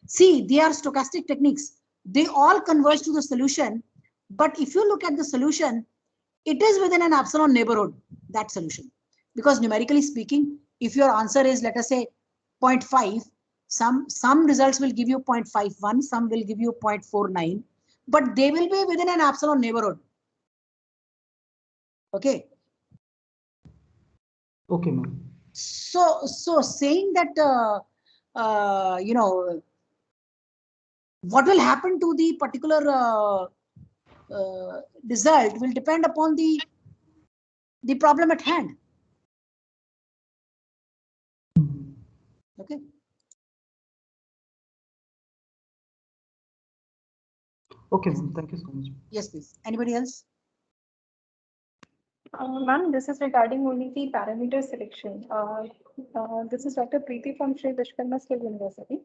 See, they are stochastic techniques. They all converge to the solution. But if you look at the solution, it is within an epsilon neighborhood, that solution. Because numerically speaking, if your answer is, let us say, 0.5, some results will give you 0.51, some will give you 0.49, but they will be within an epsilon neighborhood. Okay. Okay, ma'am. So saying that, you know, what will happen to the particular result will depend upon the problem at hand. Okay. Okay, ma'am. Thank you so much. Yes, please. Anybody else? Ma'am, this is regarding only the parameter selection. This is Dr. Preeti from Sri Vishwakarma Skill University.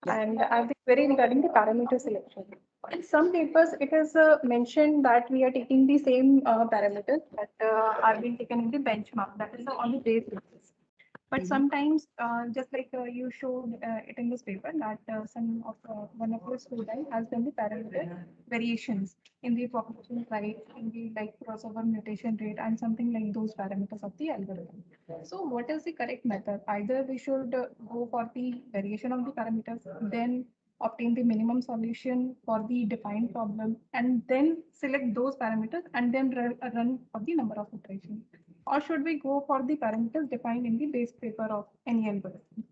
Yeah. And I have been query regarding the parameter selection. In some papers, it is mentioned that we are taking the same parameters that are being taken in the benchmark, that is on the base basis. But sometimes, just like you showed it in this paper, that one of your students has done the parameter variations in the population size, in the like crossover mutation rate, and something like those parameters of the algorithm. So, what is the correct method? Either we should go for the variation of the parameters, then obtain the minimum solution for the defined problem, and then select those parameters, and then run for the number of iterations. Or should we go for the parameters defined in the base paper of any algorithm?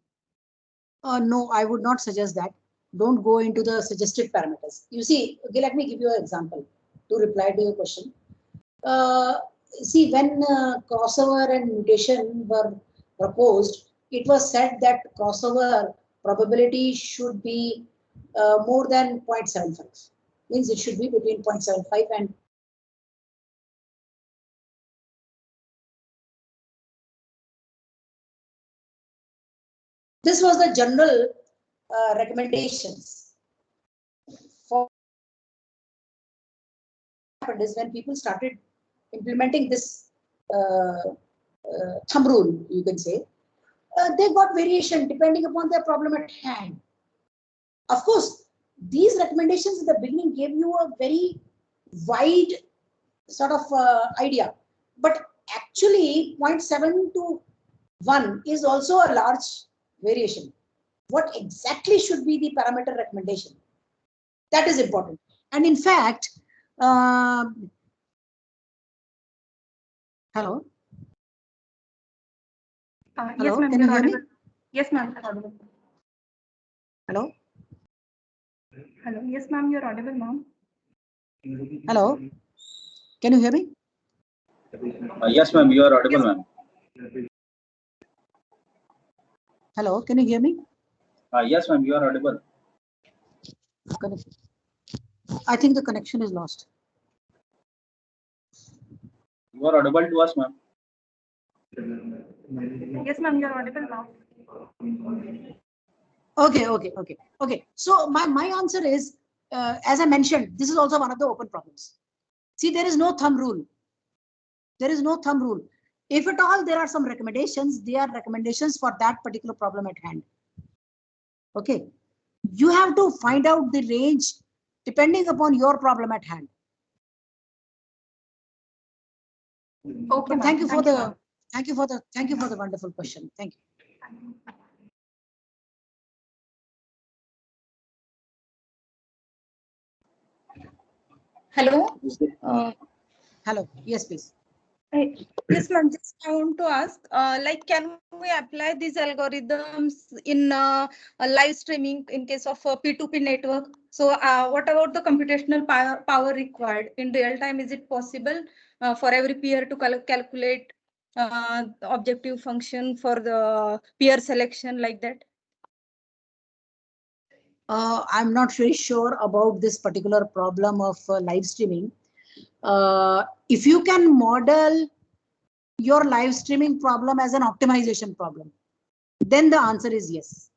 No, I would not suggest that. Don't go into the suggested parameters. You see, okay, let me give you an example to reply to your question. See, when crossover and mutation were proposed, it was said that crossover probability should be more than 0.75. Means it should be between 0.75 and this was the general recommendations. For is when people started implementing this thumb rule, you can say, they got variation depending upon their problem at hand. Of course, these recommendations in the beginning gave you a very wide sort of idea, but actually 0.7 to 1 is also a large variation. What exactly should be the parameter recommendation? That is important. And in fact, hello? Yes, ma'am. Can you hear me? Yes, ma'am. Hello? Hello. Yes, ma'am. You're audible, ma'am. Hello? Can you hear me? Yes, ma'am. You are audible, ma'am. Hello, can you hear me? Yes, ma'am, you are audible. I think the connection is lost. You are audible to us, ma'am. Yes, ma'am, you are audible now. Okay. So my answer is, as I mentioned, this is also one of the open problems. See, there is no thumb rule. There is no thumb rule. If at all there are some recommendations, they are recommendations for that particular problem at hand. Okay. You have to find out the range depending upon your problem at hand. Okay, ma'am. Thank you for the wonderful question. Thank you. Hello. Hello. Yes, please. Yes, ma'am. Just I want to ask, like, can we apply these algorithms in live streaming in case of P2P network? So, what about the computational power required in real time? Is it possible for every peer to calculate the objective function for the peer selection like that? I'm not very sure about this particular problem of live streaming. If you can model your live streaming problem as an optimization problem, then the answer is yes.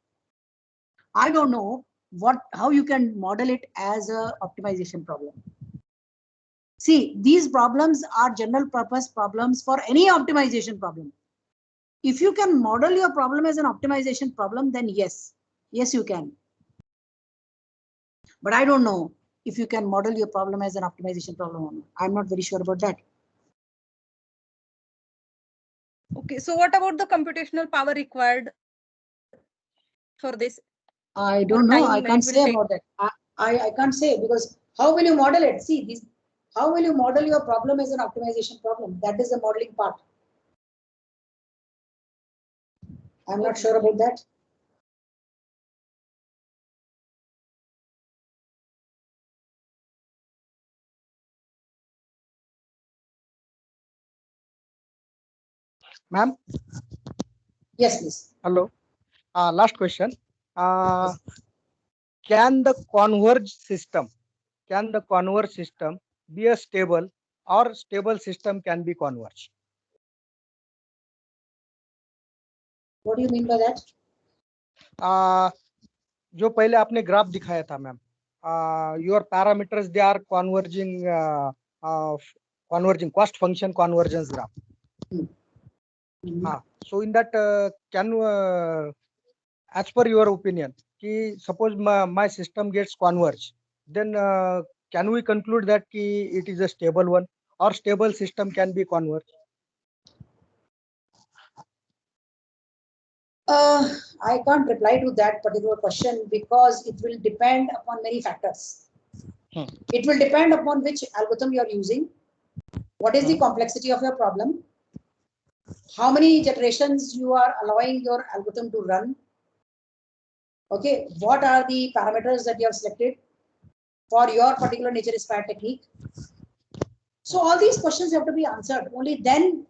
I don't know how you can model it as a optimization problem. See, these problems are general purpose problems for any optimization problem. If you can model your problem as an optimization problem, then yes, you can. But I don't know if you can model your problem as an optimization problem or not. I'm not very sure about that. Okay, so what about the computational power required for this? I don't know. I can't say about that. I can't say, because how will you model it? See, how will you model your problem as an optimization problem? That is the modeling part. I'm not sure about that. Ma'am? Yes, please. Hello. Last question. Can the converged system be a stable, or stable system can be converged? What do you mean by that? जो पहले आपने graph दिखाया था ma'am, your parameters, they are converging, cost function convergence graph. So in that, can as per your opinion, suppose my system gets converged, then can we conclude that it is a stable one, or stable system can be converged? I can't reply to that particular question, because it will depend upon many factors. It will depend upon which algorithm you are using, what is the complexity of your problem, how many generations you are allowing your algorithm to run. Okay, what are the parameters that you have selected for your particular nature inspired technique? So all these questions have to be answered. Only then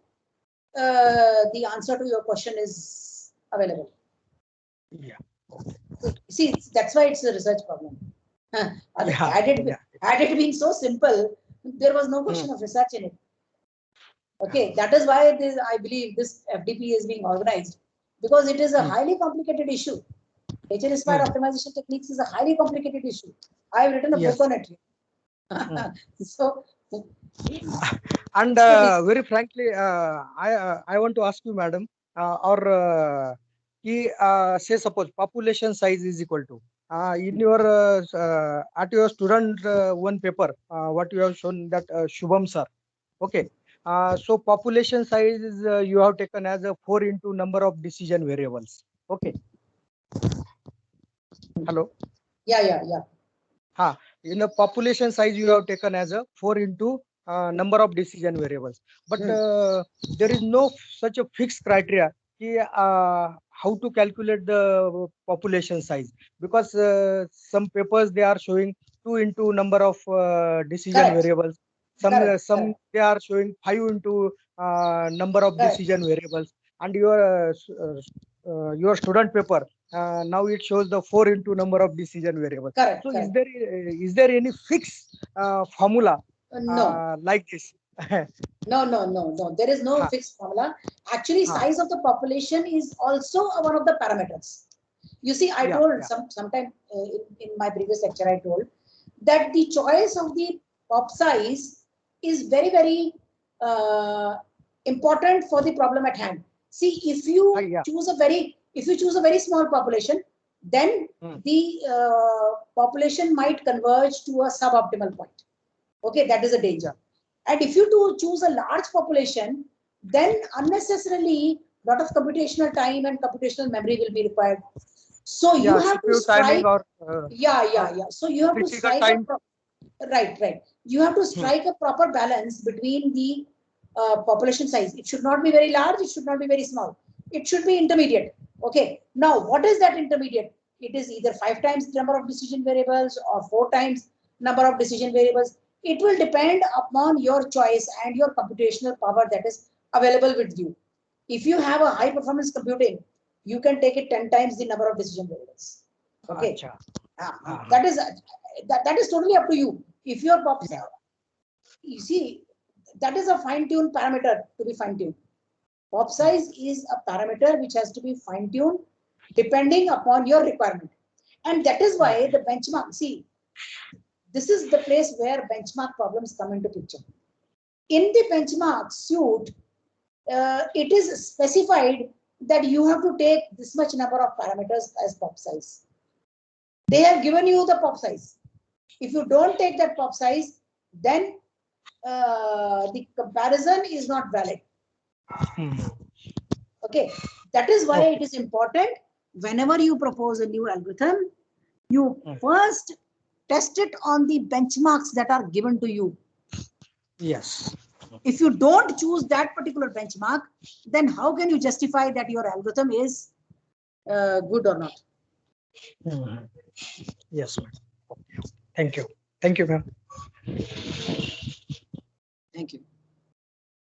the answer to your question is available. Yeah. See, that's why it's a research problem. Had it been so simple, there was no question of research in it. Okay, that is why I believe this FDP is being organized, because it is a highly complicated issue. Nature inspired optimization techniques is a highly complicated issue. I have written a book on it. So, and very frankly, I want to ask you, madam, say suppose population size is equal to in your at your student one paper, what you have shown that Shubham sir. Okay. So population size is you have taken as a 4 into number of decision variables. Okay. Hello. Yeah. In the population size you have taken as a 4 into number of decision variables, but there is no such a fixed criteria how to calculate the population size, because some papers they are showing 2 into number of decision variables. Some they are showing 5 into number of decision variables, and your your student paper, now it shows the 4 into number of decision variables. Correct. So correct. is there any fixed formula No. like this? No. There is no fixed formula. Actually, size of the population is also one of the parameters. You see, I told sometime in my previous lecture, I told that the choice of the pop size is very, very important for the problem at hand. See, if you choose a very small population, then the population might converge to a suboptimal point. Okay, that is a danger. And if you do choose a large population, then unnecessarily a lot of computational time and computational memory will be required. So you have to strike. So you have to strike right. You have to strike a proper balance between the population size. It should not be very large. It should not be very small. It should be intermediate. Okay. Now, what is that intermediate? It is either 5 times the number of decision variables or 4 times number of decision variables. It will depend upon your choice and your computational power that is available with you. If you have a high performance computing, you can take it 10 times the number of decision variables. Okay. That is totally up to you. If your pop, you see, that is a fine-tuned parameter to be fine-tuned. Pop size is a parameter which has to be fine-tuned depending upon your requirement. And that is why the benchmark, see, this is the place where benchmark problems come into picture. In the benchmark suit, it is specified that you have to take this much number of parameters as pop size. They have given you the pop size. If you don't take that pop size, then the comparison is not valid. Okay, that is why it is important whenever you propose a new algorithm, you first test it on the benchmarks that are given to you. Yes. If you don't choose that particular benchmark, then how can you justify that your algorithm is good or not? Yes, ma'am. Thank you. Thank you, ma'am.